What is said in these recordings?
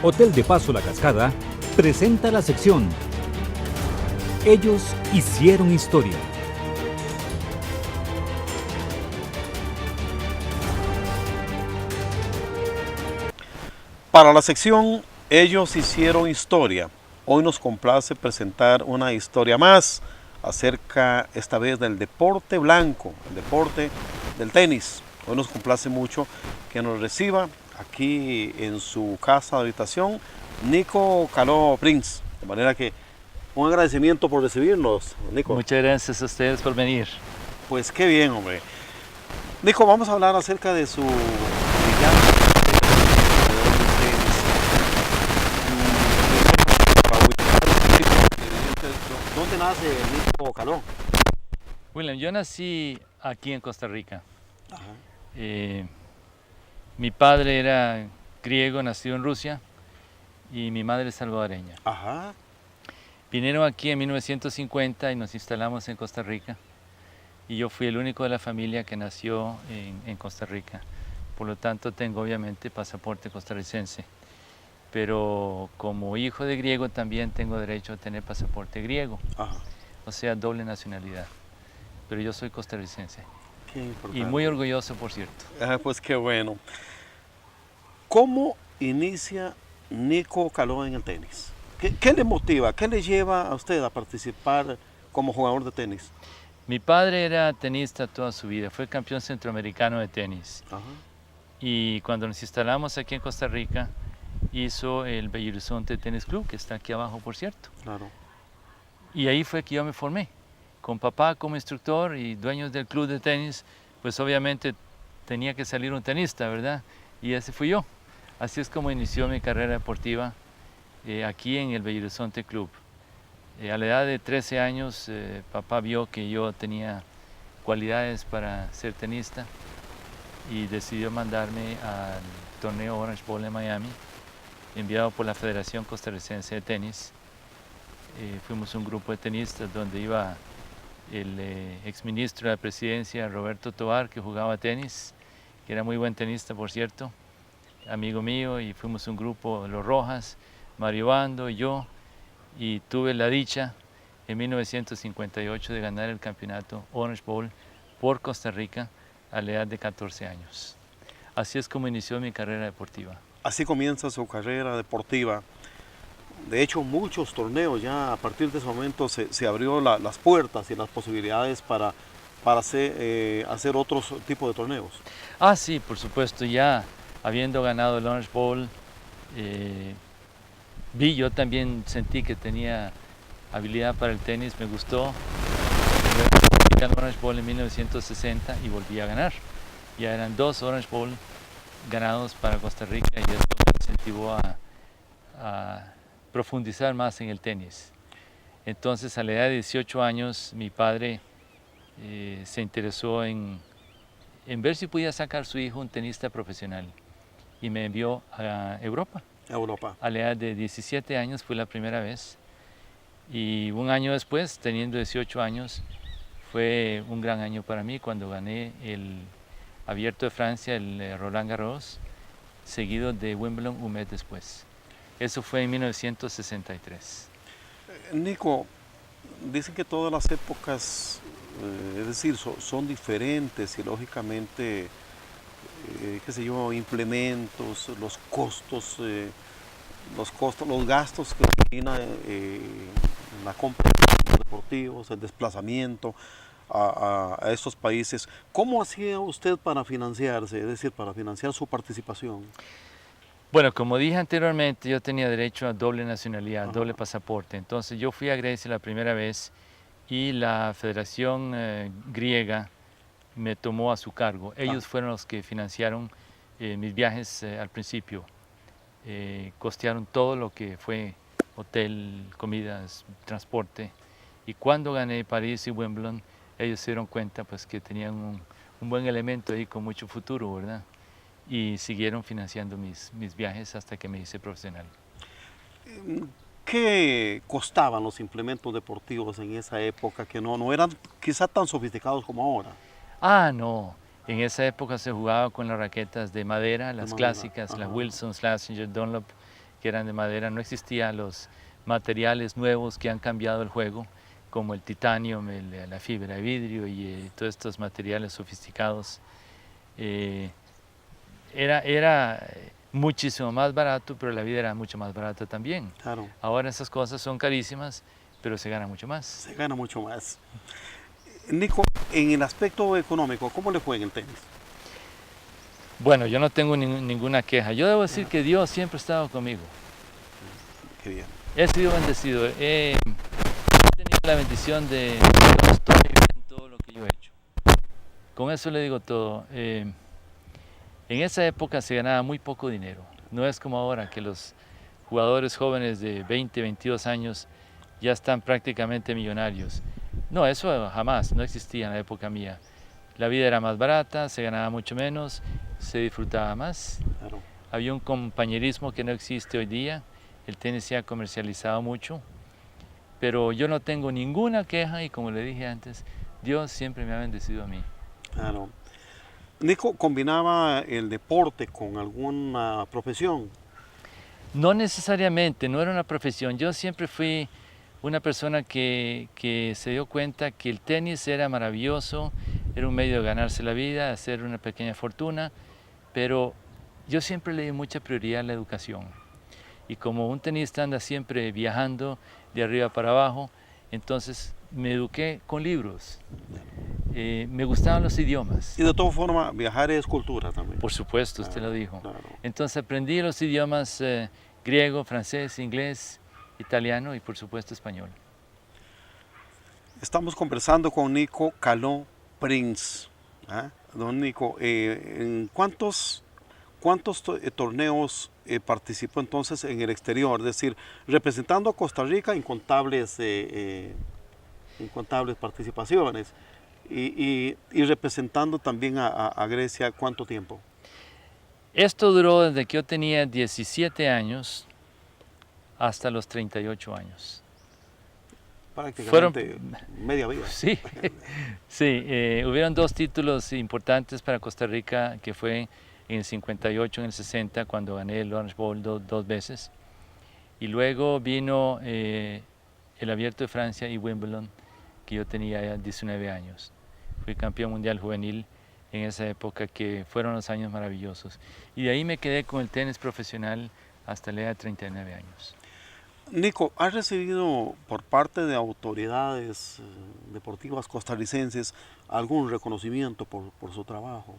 Hotel de Paso La Cascada presenta la sección Ellos hicieron historia. Para la sección Ellos hicieron historia, hoy nos complace presentar una historia más acerca esta vez del deporte blanco, el deporte del tenis. Hoy nos complace mucho que nos reciba aquí en su casa de habitación Nico Caló Prince. De manera que un agradecimiento por recibirnos, Nico. Muchas gracias a ustedes por venir. Pues qué bien, hombre. Nico, vamos a hablar acerca de su brillante ¿Dónde nace Nico Caló? William, yo nací aquí en Costa Rica. Ajá. Mi padre era griego, nacido en Rusia, y mi madre es salvadoreña. Ajá. Vinieron aquí en 1950 y nos instalamos en Costa Rica. Y yo fui el único de la familia que nació en Costa Rica. Por lo tanto, tengo obviamente pasaporte costarricense. Pero como hijo de griego también tengo derecho a tener pasaporte griego. Ajá. O sea, doble nacionalidad. Pero yo soy costarricense. Qué importante. Y muy orgulloso, por cierto. Pues qué bueno. ¿Cómo inicia Nico Caló en el tenis? ¿Qué le motiva? ¿Qué le lleva a usted a participar como jugador de tenis? Mi padre era tenista toda su vida, fue campeón centroamericano de tenis. Ajá. Y cuando nos instalamos aquí en Costa Rica, hizo el Belo Horizonte Tennis Club, que está aquí abajo, por cierto. Claro. Y ahí fue que yo me formé. Con papá como instructor y dueños del club de tenis, pues obviamente tenía que salir un tenista, ¿verdad? Y ese fui yo. Así es como inició mi carrera deportiva aquí en el Belo Horizonte Club. A la edad de 13 años, papá vio que yo tenía cualidades para ser tenista y decidió mandarme al torneo Orange Bowl en Miami, enviado por la Federación Costarricense de Tenis. Fuimos un grupo de tenistas donde iba el exministro de la presidencia, Roberto Tovar, que jugaba tenis, que era muy buen tenista, por cierto, amigo mío, y fuimos un grupo, Los Rojas, Mario Bando y yo, y tuve la dicha en 1958 de ganar el campeonato Orange Bowl por Costa Rica a la edad de 14 años. Así es como inició mi carrera deportiva. Así comienza su carrera deportiva. De hecho, muchos torneos ya a partir de ese momento se abrió las puertas y las posibilidades para hacer otros tipos de torneos. Ah, sí, por supuesto, ya habiendo ganado el Orange Bowl, yo también sentí que tenía habilidad para el tenis, me gustó. Gané el Orange Bowl en 1960 y volví a ganar. Ya eran 2 Orange Bowl ganados para Costa Rica y eso me incentivó a profundizar más en el tenis. Entonces, a la edad de 18 años, mi padre se interesó en ver si podía sacar a su hijo un tenista profesional y me envió a Europa. A la edad de 17 años fue la primera vez y un año después, teniendo 18 años, fue un gran año para mí cuando gané el Abierto de Francia, el Roland Garros, seguido de Wimbledon un mes después. Eso fue en 1963. Nico, dicen que todas las épocas, es decir, son diferentes y lógicamente, qué sé yo, implementos, los costos, los gastos que origina la compra de deportivos, el desplazamiento a estos países. ¿Cómo hacía usted para financiarse, es decir, para financiar su participación? Bueno, como dije anteriormente, yo tenía derecho a doble nacionalidad, doble pasaporte. Entonces yo fui a Grecia la primera vez y la Federación Griega me tomó a su cargo. Ellos fueron los que financiaron mis viajes al principio. Costearon todo lo que fue hotel, comidas, transporte. Y cuando gané París y Wimbledon, ellos se dieron cuenta pues, que tenían un buen elemento ahí con mucho futuro, ¿verdad? Y siguieron financiando mis viajes hasta que me hice profesional. ¿Qué costaban los implementos deportivos en esa época que no eran quizá tan sofisticados como ahora? Ah, no. En esa época se jugaba con las raquetas de madera, las clásicas, Ajá. las Wilson, Schlesinger, Dunlop, que eran de madera, no existían los materiales nuevos que han cambiado el juego, como el titanio, la fibra de vidrio y todos estos materiales sofisticados. Era muchísimo más barato, pero la vida era mucho más barata también. Claro. Ahora esas cosas son carísimas, pero se gana mucho más. Se gana mucho más. Nico, en el aspecto económico, ¿cómo le fue en el tenis? Bueno, yo no tengo ninguna queja. Yo debo decir que Dios siempre ha estado conmigo. Qué bien. He sido bendecido. He tenido la bendición de que Dios tome bien todo lo que yo he hecho. Con eso le digo todo. En esa época se ganaba muy poco dinero. No es como ahora que los jugadores jóvenes de 20, 22 años ya están prácticamente millonarios. No, eso jamás, no existía en la época mía. La vida era más barata, se ganaba mucho menos, se disfrutaba más. Claro. Había un compañerismo que no existe hoy día. El tenis se ha comercializado mucho, pero yo no tengo ninguna queja y como le dije antes, Dios siempre me ha bendecido a mí. Claro. Nico, ¿combinaba el deporte con alguna profesión? No necesariamente, no era una profesión. Yo siempre fui una persona que se dio cuenta que el tenis era maravilloso, era un medio de ganarse la vida, hacer una pequeña fortuna, pero yo siempre le di mucha prioridad a la educación. Y como un tenista anda siempre viajando de arriba para abajo, entonces me eduqué con libros. Me gustaban los idiomas. Y de todas formas, viajar es cultura también. Por supuesto, usted lo dijo. Claro. Entonces aprendí los idiomas griego, francés, inglés, italiano y por supuesto español. Estamos conversando con Nico Caló Prince. ¿Ah? Don Nico, ¿en cuántos torneos participó entonces en el exterior? Es decir, representando a Costa Rica, incontables participaciones. Y representando también a Grecia, ¿cuánto tiempo? Esto duró desde que yo tenía 17 años hasta los 38 años. Prácticamente media vida. Sí, sí, hubieron dos títulos importantes para Costa Rica, que fue en el 58, en el 60, cuando gané el Orange Bowl dos veces. Y luego vino el Abierto de Francia y Wimbledon, que yo tenía ya 19 años. Fui campeón mundial juvenil en esa época, que fueron los años maravillosos. Y de ahí me quedé con el tenis profesional hasta la edad de 39 años. Nico, ¿has recibido por parte de autoridades deportivas costarricenses algún reconocimiento por su trabajo?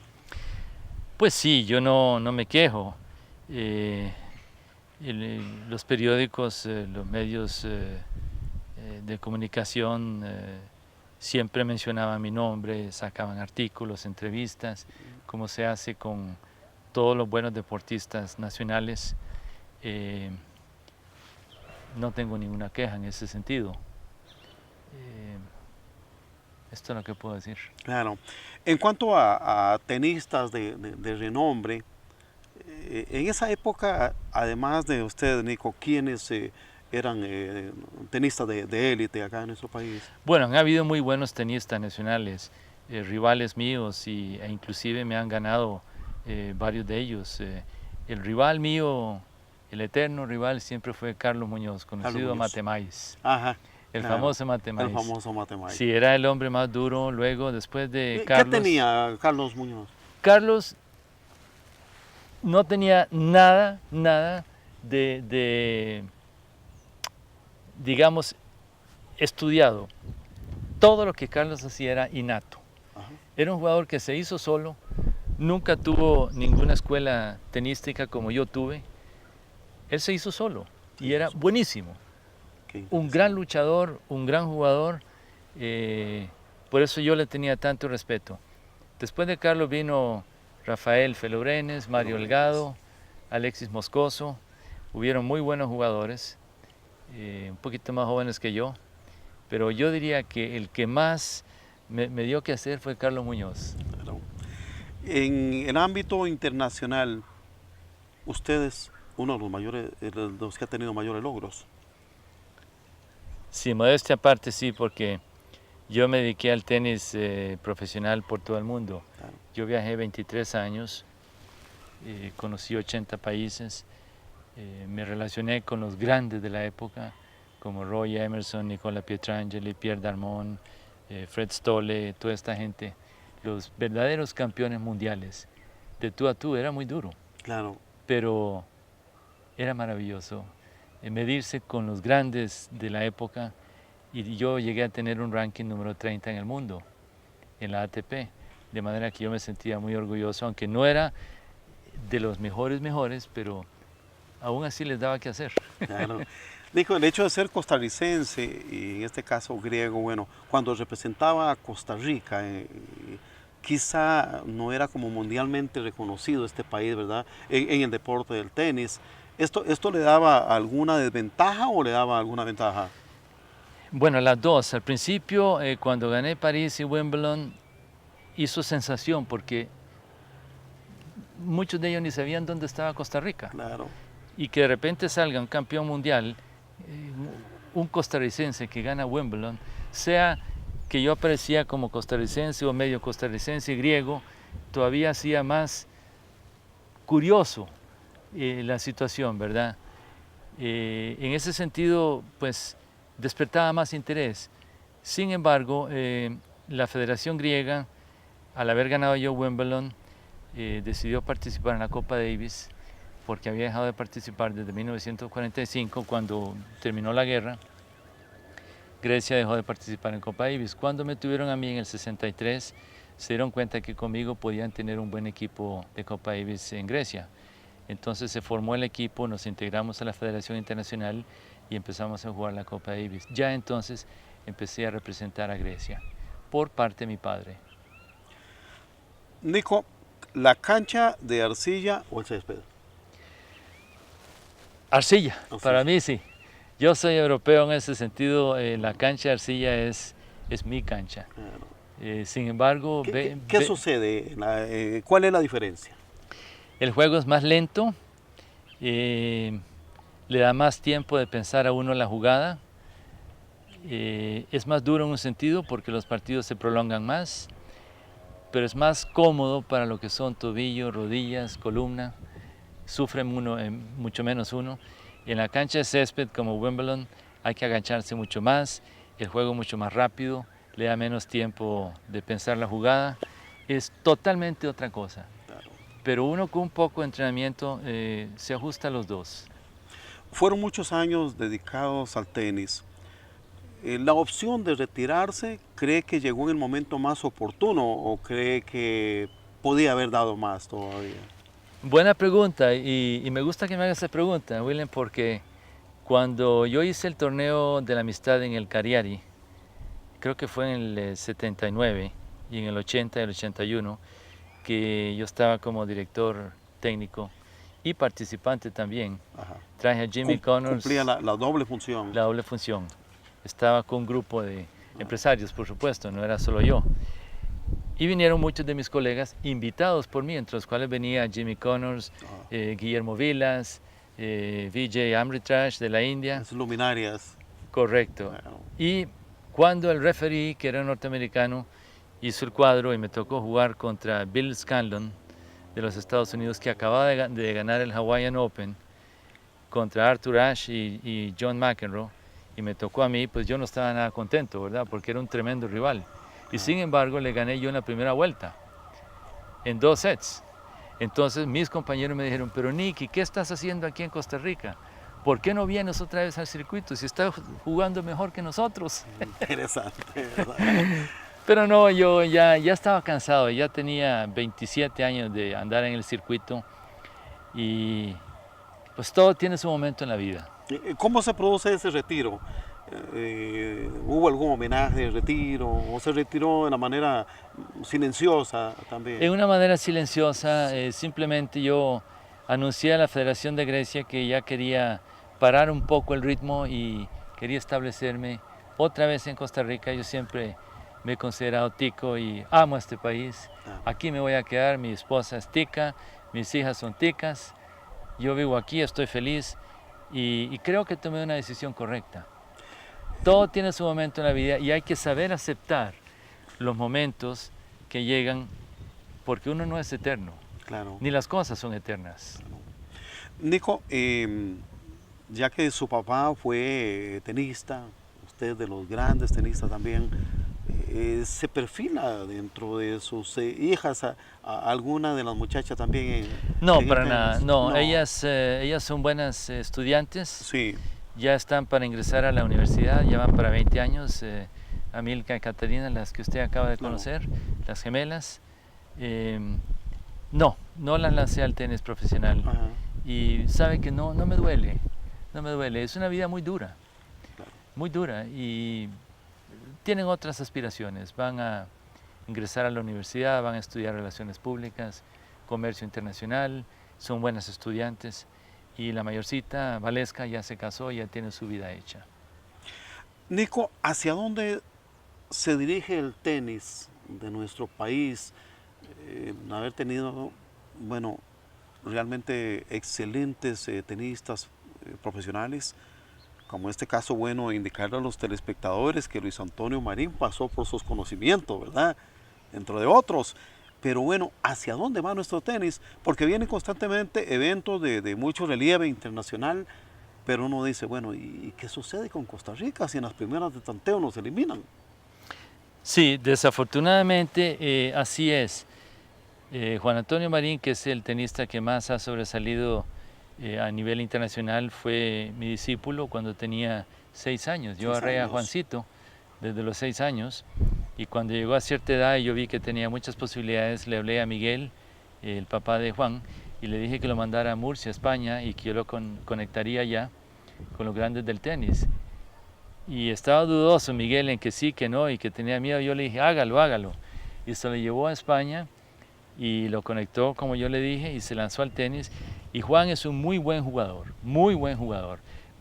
Pues sí, yo no me quejo. Los periódicos, los medios de comunicación siempre mencionaban mi nombre, sacaban artículos, entrevistas, como se hace con todos los buenos deportistas nacionales. No tengo ninguna queja en ese sentido. Esto es lo que puedo decir. Claro. En cuanto a tenistas de renombre, en esa época, además de usted, Nico, ¿quiénes eran tenistas de élite acá en nuestro país? Bueno, han habido muy buenos tenistas nacionales, rivales míos, e inclusive me han ganado varios de ellos. El rival mío, el eterno rival, siempre fue Carlos Muñoz, conocido Matemais. Ajá. El famoso Matemais. El famoso Matemais. Sí, era el hombre más duro. Luego, después de Carlos... ¿Qué tenía Carlos Muñoz? Carlos no tenía nada de digamos, estudiado. Todo lo que Carlos hacía era innato. Ajá. Era un jugador que se hizo solo, nunca tuvo ninguna escuela tenística como yo tuve. Él se hizo solo y era buenísimo. Un gran luchador, un gran jugador, por eso yo le tenía tanto respeto. Después de Carlos vino Rafael Felobrenes, Mario Delgado, Alexis Moscoso, hubieron muy buenos jugadores, un poquito más jóvenes que yo, pero yo diría que el que más me dio que hacer fue Carlos Muñoz. Claro. En el ámbito internacional, ustedes, uno de los mayores, los que ha tenido mayores logros. Sí, modestia aparte sí, porque yo me dediqué al tenis profesional por todo el mundo. Claro. Yo viajé 23 años, conocí 80 países, Me relacioné con los grandes de la época, como Roy Emerson, Nicola Pietrangeli, Pierre Darmon, Fred Stolle, toda esta gente, los verdaderos campeones mundiales. De tú a tú era muy duro, Claro. pero era maravilloso medirse con los grandes de la época, y yo llegué a tener un ranking número 30 en el mundo, en la ATP, de manera que yo me sentía muy orgulloso, aunque no era de los mejores, pero aún así les daba que hacer. Claro. Dijo, el hecho de ser costarricense, y en este caso griego, bueno, cuando representaba a Costa Rica, quizá no era como mundialmente reconocido este país, ¿verdad? En el deporte del tenis. ¿Esto le daba alguna desventaja o le daba alguna ventaja? Bueno, las dos. Al principio, cuando gané París y Wimbledon, hizo sensación porque muchos de ellos ni sabían dónde estaba Costa Rica. Claro. Y que de repente salga un campeón mundial, un costarricense que gana Wimbledon, sea que yo aparecía como costarricense o medio costarricense griego, todavía hacía más curioso la situación, ¿verdad? En ese sentido, pues despertaba más interés. Sin embargo, la Federación Griega, al haber ganado yo Wimbledon, decidió participar en la Copa Davis, porque había dejado de participar desde 1945, cuando terminó la guerra. Grecia dejó de participar en Copa Davis. Cuando me tuvieron a mí en el 63, se dieron cuenta que conmigo podían tener un buen equipo de Copa Davis en Grecia. Entonces se formó el equipo, nos integramos a la Federación Internacional y empezamos a jugar la Copa Davis. Ya entonces empecé a representar a Grecia, por parte de mi padre. Nico, ¿la cancha de arcilla o el césped? Arcilla, para mí sí. Yo soy europeo en ese sentido, la cancha de arcilla es mi cancha. Claro. Sin embargo, ¿Qué sucede? ¿Cuál es la diferencia? El juego es más lento, le da más tiempo de pensar a uno la jugada, es más duro en un sentido porque los partidos se prolongan más, pero es más cómodo para lo que son tobillos, rodillas, columna. Sufre mucho menos uno. En la cancha de césped como Wimbledon hay que agacharse mucho más, el juego mucho más rápido, le da menos tiempo de pensar la jugada, es totalmente otra cosa. Claro. Pero uno con un poco de entrenamiento se ajusta a los dos. Fueron muchos años dedicados al tenis. ¿La opción de retirarse cree que llegó en el momento más oportuno o cree que podía haber dado más todavía? Buena pregunta, y me gusta que me hagas esa pregunta, William, porque cuando yo hice el torneo de la amistad en el Cariari, creo que fue en el 79 y en el 80 y el 81, que yo estaba como director técnico y participante también. Ajá. Traje a Jimmy Connors. Cumplía la doble función. La doble función. Estaba con un grupo de empresarios, por supuesto, no era solo yo. Y vinieron muchos de mis colegas invitados por mí, entre los cuales venía Jimmy Connors, Guillermo Vilas, Vijay Amritraj de la India. Las luminarias. Correcto. Bueno. Y cuando el referee, que era norteamericano, hizo el cuadro y me tocó jugar contra Bill Scanlon de los Estados Unidos, que acababa de ganar el Hawaiian Open, contra Arthur Ashe y John McEnroe, y me tocó a mí, pues yo no estaba nada contento, ¿verdad? Porque era un tremendo rival. Y sin embargo le gané yo en la primera vuelta, en 2 sets. Entonces mis compañeros me dijeron, pero Nicky, ¿qué estás haciendo aquí en Costa Rica? ¿Por qué no vienes otra vez al circuito si estás jugando mejor que nosotros? Interesante, ¿verdad? Pero no, yo ya estaba cansado, ya tenía 27 años de andar en el circuito y pues todo tiene su momento en la vida. ¿Cómo se produce ese retiro? ¿Hubo algún homenaje de retiro o se retiró de una manera silenciosa también? De una manera silenciosa, simplemente yo anuncié a la Federación de Grecia que ya quería parar un poco el ritmo y quería establecerme otra vez en Costa Rica. Yo siempre me he considerado tico y amo este país. Aquí me voy a quedar, mi esposa es tica, mis hijas son ticas, yo vivo aquí, estoy feliz y creo que tomé una decisión correcta. Todo tiene su momento en la vida y hay que saber aceptar los momentos que llegan porque uno no es eterno, Claro. ni las cosas son eternas. Nico, ya que su papá fue tenista, usted de los grandes tenistas también, ¿se perfila dentro de sus hijas alguna de las muchachas también No, en el para nada. tenis? No, ellas son buenas estudiantes. Sí, Ya están para ingresar a la universidad, ya van para 20 años. Amilca y Catarina, las que usted acaba de claro. conocer, las gemelas. No las lancé al tenis profesional. Ajá, Y sabe que no me duele, no me duele. Es una vida muy dura, claro. muy dura. Y tienen otras aspiraciones. Van a ingresar a la universidad, van a estudiar relaciones públicas, comercio internacional, son buenas estudiantes. Y la mayorcita, Valesca, ya se casó, ya tiene su vida hecha. Nico, ¿hacia dónde se dirige el tenis de nuestro país? Haber tenido, bueno, realmente excelentes tenistas profesionales, como este caso, bueno, indicarle a los telespectadores que Luis Antonio Marín pasó por sus conocimientos, ¿verdad? Dentro de otros. Pero bueno, ¿hacia dónde va nuestro tenis? Porque vienen constantemente eventos de mucho relieve internacional, pero uno dice, bueno, ¿y qué sucede con Costa Rica si en las primeras de tanteo nos eliminan? Sí, desafortunadamente así es. Juan Antonio Marín, que es el tenista que más ha sobresalido a nivel internacional, fue mi discípulo cuando tenía 6 años. Yo 6 agarré a años. Juancito desde los 6 años y cuando llegó a cierta edad y yo vi que tenía muchas posibilidades, le hablé a Miguel, el papá de Juan, y le dije que lo mandara a Murcia, España, y que yo lo conectaría ya con los grandes del tenis. Y estaba dudoso Miguel en que sí, que no, y que tenía miedo. Yo le dije, hágalo, hágalo. Y se lo llevó a España y lo conectó, como yo le dije, y se lanzó al tenis. Y Juan es un muy buen jugador.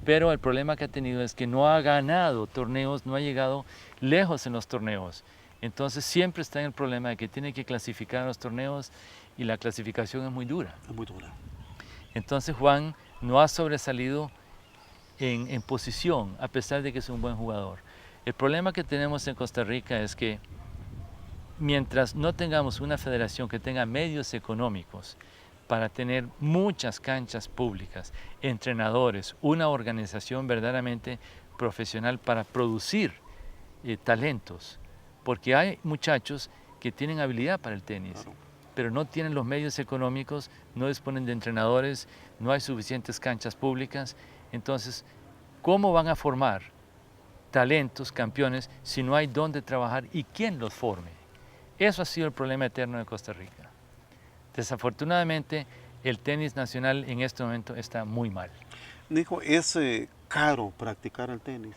Pero el problema que ha tenido es que no ha ganado torneos, no ha llegado lejos en los torneos. Entonces siempre está en el problema de que tiene que clasificar a los torneos y la clasificación es muy dura. Es muy dura. Entonces Juan no ha sobresalido en posición, a pesar de que es un buen jugador. El problema que tenemos en Costa Rica es que mientras no tengamos una federación que tenga medios económicos para tener muchas canchas públicas, entrenadores, una organización verdaderamente profesional para producir talentos, porque hay muchachos que tienen habilidad para el tenis, Claro. pero no tienen los medios económicos, no disponen de entrenadores, no hay suficientes canchas públicas. Entonces, ¿cómo van a formar talentos, campeones, si no hay dónde trabajar y quién los forme? Eso ha sido el problema eterno de Costa Rica. Desafortunadamente, el tenis nacional en este momento está muy mal. Nico, ¿es caro practicar el tenis?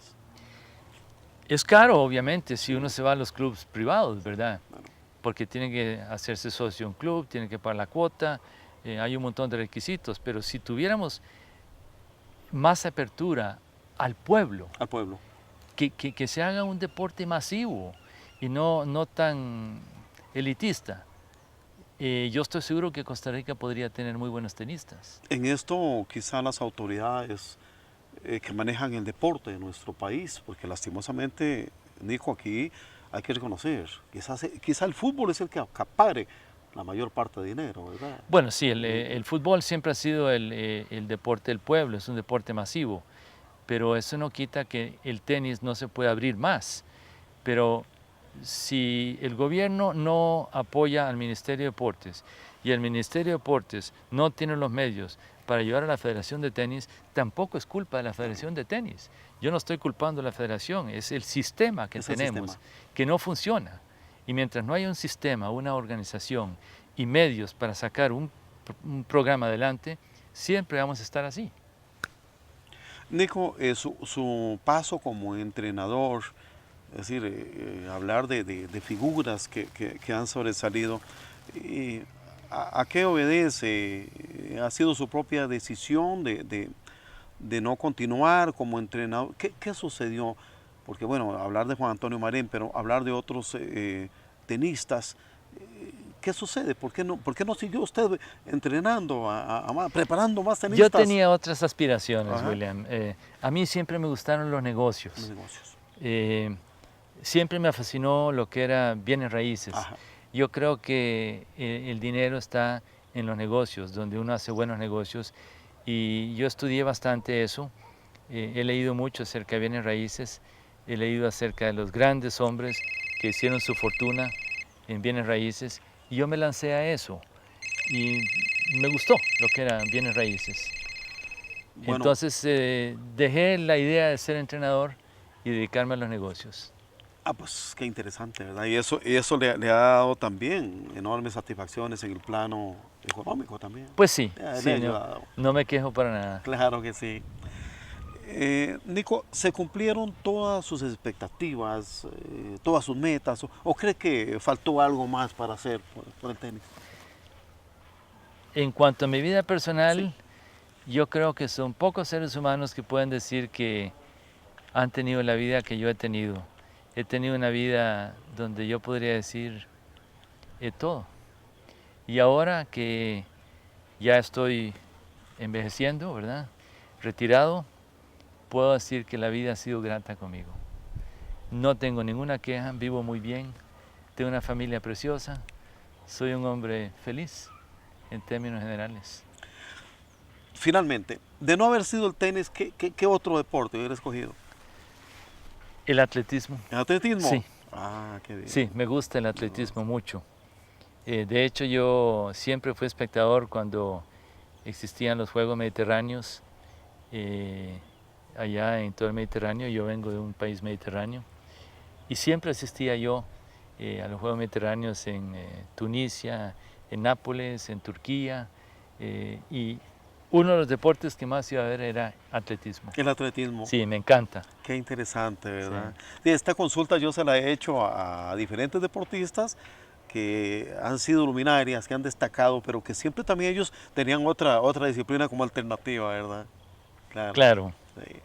Es caro, obviamente, si uno se va a los clubes privados, ¿verdad? Claro. Porque tiene que hacerse socio de un club, tiene que pagar la cuota, hay un montón de requisitos, pero si tuviéramos más apertura al pueblo, Al pueblo. que se haga un deporte masivo y no tan elitista, yo estoy seguro que Costa Rica podría tener muy buenos tenistas. En esto quizá las autoridades que manejan el deporte de nuestro país, porque lastimosamente, Nico, aquí hay que reconocer, quizá el fútbol es el que acapare la mayor parte de dinero, ¿verdad? Bueno, sí, el fútbol siempre ha sido el deporte del pueblo, es un deporte masivo, pero eso no quita que el tenis no se pueda abrir más. Pero si el gobierno no apoya al Ministerio de Deportes y el Ministerio de Deportes no tiene los medios para ayudar a la Federación de Tenis, tampoco es culpa de la Federación de Tenis. Yo no estoy culpando a la Federación, es el sistema que tenemos, que no funciona. Y mientras no haya un sistema, una organización y medios para sacar un programa adelante, siempre vamos a estar así. Nico, su paso como entrenador, es decir, hablar de figuras que han sobresalido, ¿a qué obedece? ¿Ha sido su propia decisión de no continuar como entrenador? ¿Qué sucedió? Porque bueno, hablar de Juan Antonio Marín, pero hablar de otros tenistas, ¿qué sucede? ¿Por qué no siguió usted entrenando, preparando más tenistas? Yo tenía otras aspiraciones, Ajá. William. A mí siempre me gustaron los negocios. Los negocios. Siempre me fascinó lo que era bienes raíces. Ajá. Yo creo que el dinero está en los negocios, donde uno hace buenos negocios y yo estudié bastante eso. He leído mucho acerca de bienes raíces, he leído acerca de los grandes hombres que hicieron su fortuna en bienes raíces, y yo me lancé a eso y me gustó lo que eran bienes raíces. Bueno, Entonces dejé la idea de ser entrenador y dedicarme a los negocios. pues qué interesante, ¿verdad? Y eso le ha dado también enormes satisfacciones en el plano económico también. Pues sí, Le ha sí, no, ayudado. no me quejo para nada. Claro que sí. Nico, ¿se cumplieron todas sus expectativas, todas sus metas? ¿O cree que faltó algo más para hacer por el tenis? En cuanto a mi vida personal, Sí. yo creo que son pocos seres humanos que pueden decir que han tenido la vida que yo he tenido. He tenido una vida donde yo podría decir todo. Y ahora que ya estoy envejeciendo, ¿verdad? Retirado, puedo decir que la vida ha sido grata conmigo. No tengo ninguna queja, vivo muy bien, tengo una familia preciosa, soy un hombre feliz en términos generales. Finalmente, de no haber sido el tenis, ¿qué otro deporte hubiera escogido? El atletismo. ¿El atletismo? Sí. Ah, qué bien. Sí, me gusta el atletismo mucho. De hecho, yo siempre fui espectador cuando existían los Juegos Mediterráneos allá en todo el Mediterráneo. Yo vengo de un país mediterráneo y siempre asistía yo a los Juegos Mediterráneos en Tunisia, en Nápoles, en Turquía, y uno de los deportes que más iba a ver era atletismo. El atletismo. Sí, me encanta. Qué interesante, ¿verdad? Sí, esta consulta yo se la he hecho a diferentes deportistas que han sido luminarias, que han destacado, pero que siempre también ellos tenían otra disciplina como alternativa, ¿verdad? Claro. Sí.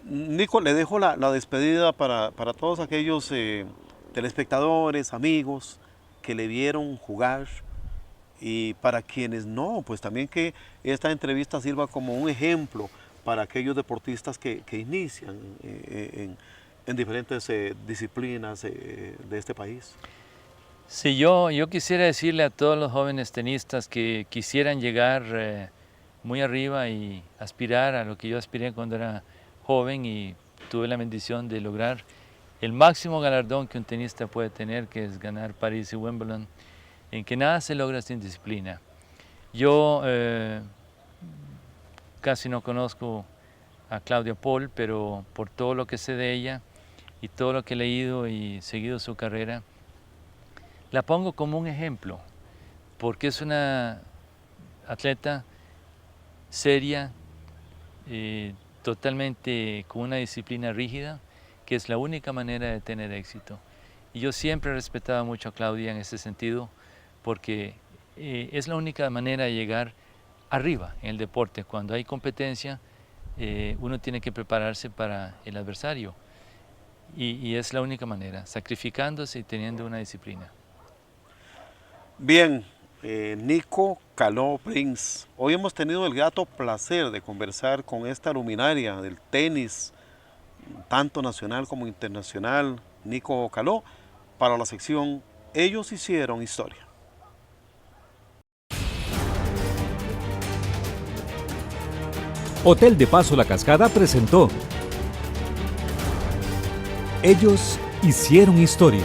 Nico, le dejo la despedida para todos aquellos telespectadores, amigos que le vieron jugar, y para quienes no, pues también que esta entrevista sirva como un ejemplo para aquellos deportistas que inician en diferentes disciplinas de este país. Sí, yo quisiera decirle a todos los jóvenes tenistas que quisieran llegar muy arriba y aspirar a lo que yo aspiré cuando era joven y tuve la bendición de lograr el máximo galardón que un tenista puede tener, que es ganar París y Wimbledon, en que nada se logra sin disciplina. Yo casi no conozco a Claudia Pol, pero por todo lo que sé de ella y todo lo que he leído y seguido su carrera, la pongo como un ejemplo, porque es una atleta seria, totalmente con una disciplina rígida, que es la única manera de tener éxito. Y yo siempre he respetado mucho a Claudia en ese sentido, porque es la única manera de llegar arriba en el deporte. Cuando hay competencia, uno tiene que prepararse para el adversario, y es la única manera, sacrificándose y teniendo una disciplina. Bien, Nico Caló Prince, hoy hemos tenido el grato placer de conversar con esta luminaria del tenis, tanto nacional como internacional, Nico Caló, para la sección Ellos hicieron historia. Hotel de Paso La Cascada presentó Ellos hicieron historia.